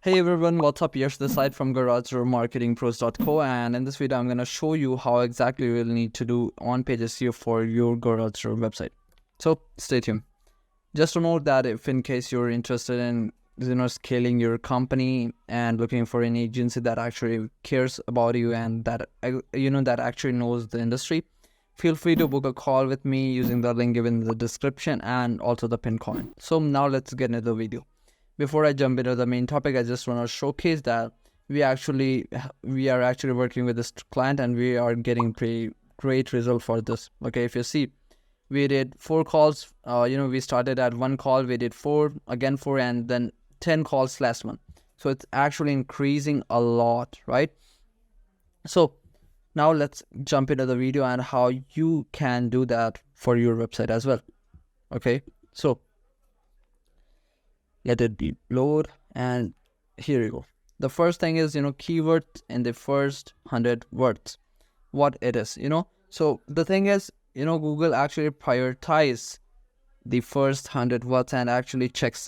Hey everyone, what's up? Yash this side from GarageDoorMarketingPros.co, and in this video I'm going to show you how exactly you will need to do on-page SEO for your GarageDoor website. So stay tuned. Just to note that if in case you're interested in scaling your company and looking for an agency that actually cares about you and that that actually knows the industry, feel free to book a call with me using the link given in the description and also the pin comment. So now let's get into the video. Before I jump into the main topic, I just want to showcase that we are actually working with this client and we are getting pretty great result for this. Okay, if you see, we did 4 calls. We started at 1 call, we did 4, again 4, and then 10 calls last month. So it's actually increasing a lot, right? So now let's jump into the video and how you can do that for your website as well. Okay, so let it be load, and here you go. The first thing is keywords in the first 100 words, what it is. So the thing is, Google actually prioritize the first 100 words and actually checks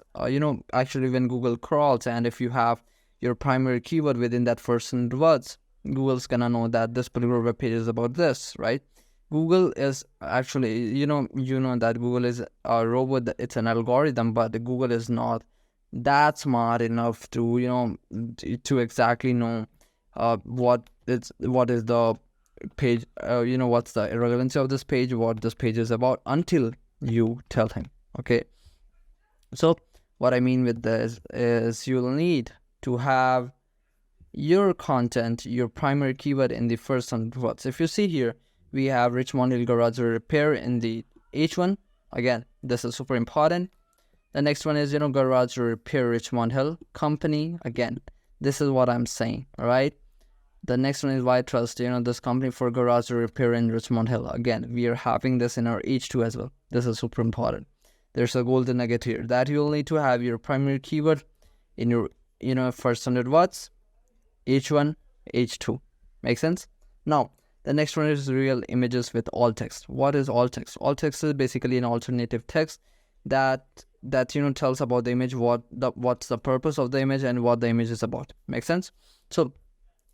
actually when Google crawls, and if you have your primary keyword within that first 100 words, Google's gonna know that this particular web page is about this, right? Google is actually, that Google is a robot, it's an algorithm, but Google is not that smart enough to, to exactly know what is the page, what's the relevancy of this page, what this page is about, until you tell him, okay? So what I mean with this is you'll need to have your content, your primary keyword in the first 100 words. If you see here, we have Richmond Hill Garage Repair in the H1. Again, this is super important. The next one is, Garage Repair Richmond Hill Company. Again, this is what I'm saying, all right? The next one is Why Trust, this company for garage repair in Richmond Hill. Again, we are having this in our H2 as well. This is super important. There's a golden nugget here that you'll need to have your primary keyword in your, first 100 words, H1, H2. Make sense? Now, the next one is real images with alt text. What is alt text? Alt text is basically an alternative text that tells about the image, what's the purpose of the image and what the image is about. Make sense? So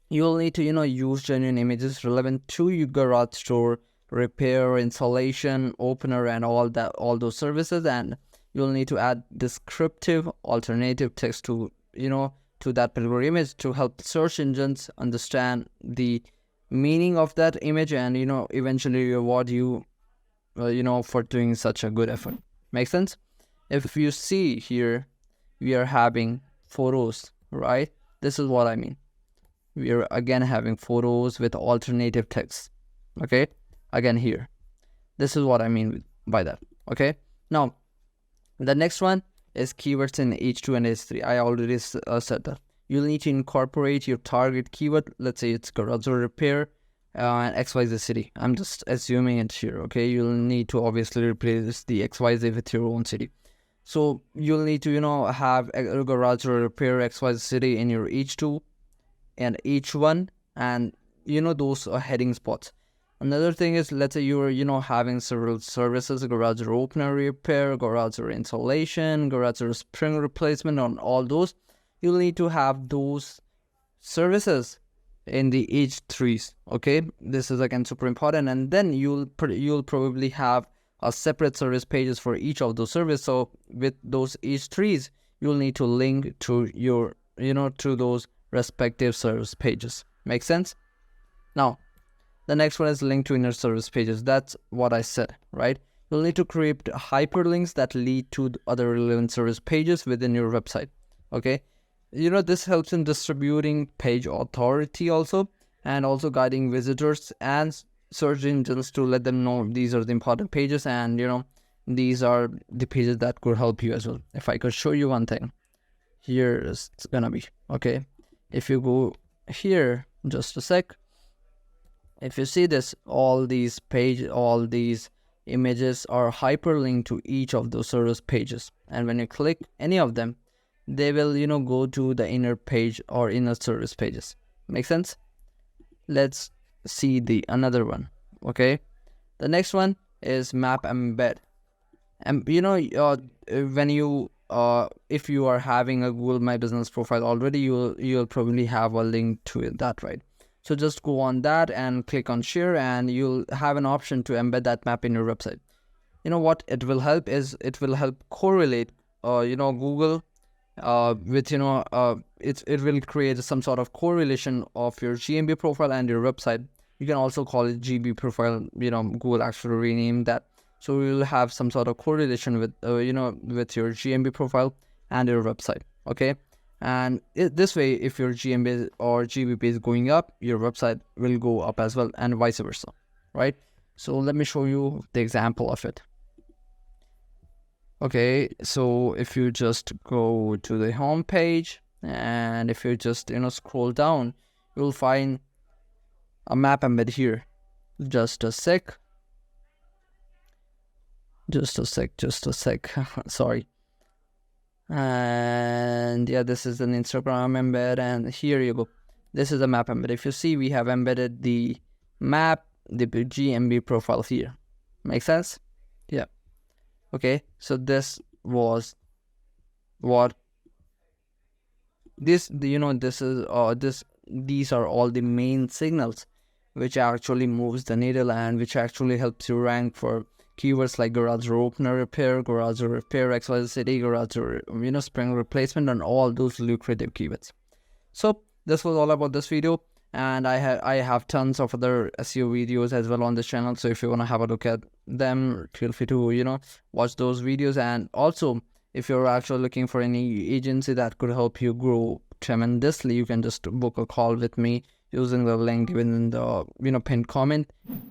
you'll need to use genuine images relevant to your garage store repair, installation, opener, and all those services, and you'll need to add descriptive alternative text to to that particular image to help search engines understand the meaning of that image and eventually reward you for doing such a good effort. Make sense? If you see here, we are having photos, right? This is what I mean. We are again having photos with alternative text. Okay, again here, this is what I mean by that. Okay, now the next one is keywords in H2 and H3. I already said that you'll need to incorporate your target keyword. Let's say it's garage or repair and XYZ city. I'm just assuming it here. Okay, you'll need to obviously replace the XYZ with your own city. So you'll need to have a garage or repair XYZ city in your H2 and H1, and those are heading spots. Another thing is, let's say you're having several services: garage or opener repair, garage or installation, garage or spring replacement, on all those. You'll need to have those services in the H3s. Okay, this is again super important, and then you'll probably have a separate service pages for each of those services. So with those H3s, you'll need to link to your to those respective service pages. Make sense? Now, the next one is link to inner service pages. That's what I said, right? You'll need to create hyperlinks that lead to other relevant service pages within your website. Okay, this helps in distributing page authority also, and also guiding visitors and search engines to let them know these are the important pages, and these are the pages that could help you as well. If I could show you one thing, here is it's gonna be okay. If you go here, just a sec, if you see this, all these images are hyperlinked to each of those service pages, and when you click any of them, they will go to the inner page or inner service pages. Make sense? Let's see the another one. Okay, the next one is map embed. And when you if you are having a Google My Business profile already, you'll probably have a link to it, that right. So just go on that and click on share, and you'll have an option to embed that map in your website. What it will help is, it will help correlate Google with it will create some sort of correlation of your GMB profile and your website. You can also call it GB profile. Google actually renamed that. So we will have some sort of correlation with with your GMB profile and your website. Okay, and this way, if your GMB or GBP is going up, your website will go up as well, and vice versa, right? So let me show you the example of it. Okay, so if you just go to the home page, and if you just scroll down, you'll find a map embed here. Just a sec. Sorry. And yeah, this is an Instagram embed, and here you go. This is a map embed. If you see, we have embedded the map, the GMB profile here. Make sense? Yeah. Okay, so this was what this these are all the main signals which actually moves the needle, and which actually helps you rank for keywords like garage door opener repair, garage door repair, XYZ city, garage door spring replacement, and all those lucrative keywords. So this was all about this video, and I have tons of other SEO videos as well on this channel. So if you want to have a look at them, feel free to watch those videos. And also, if you're actually looking for any agency that could help you grow tremendously, you can just book a call with me using the link within the pinned comment.